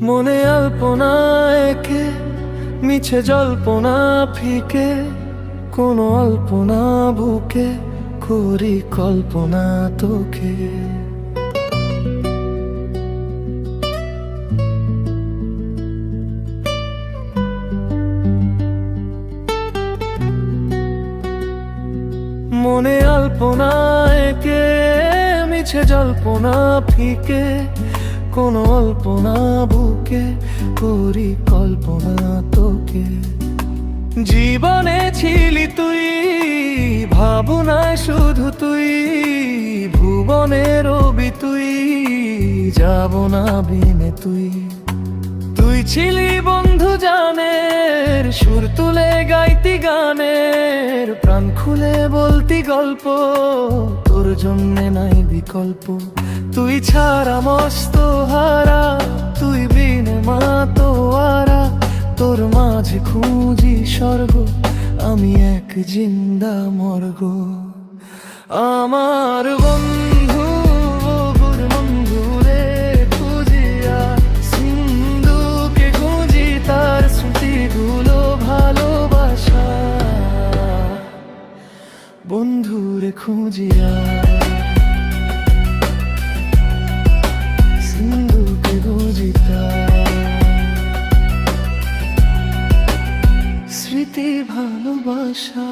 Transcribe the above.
মনে আলপনা একে মিছে জল্পনা ফিকে, কোনো অল্পনা বুকে করি কল্পনা তোকে। মনে আলপনা একে মিছে জল্পনা ফিকে, কোনো অল্পনা বুকে করি কল্পনা তোকে। জীবনে ছিলি তুই, ভাবনায় শুধু তুই, ভুবনের রবি তুই, যাব না বিনে তুই। তুই ছিলি বন্ধু জানের, সুর তুলে গাইতি গানের, প্রাণ খুলে বলতি গল্প, তোর জন্যে নাই বিকল্প। তুই ছাড়া মস্ত হারা, তুই বিনে মাতোয়ারা, তোর মাঝে খুঁজি স্বর্গ, আমি এক জিন্দা মর্গ। আমার বন্ধু বুর বন্ধু রে খুঁজিয়া, সিন্ধুকে খুঁজি তার স্মৃতিগুলো ভালোবাসা, বন্ধুরে খুঁজিয়া সিন্ধুকে খুঁজি তার স্মৃতি ভালোবাসা।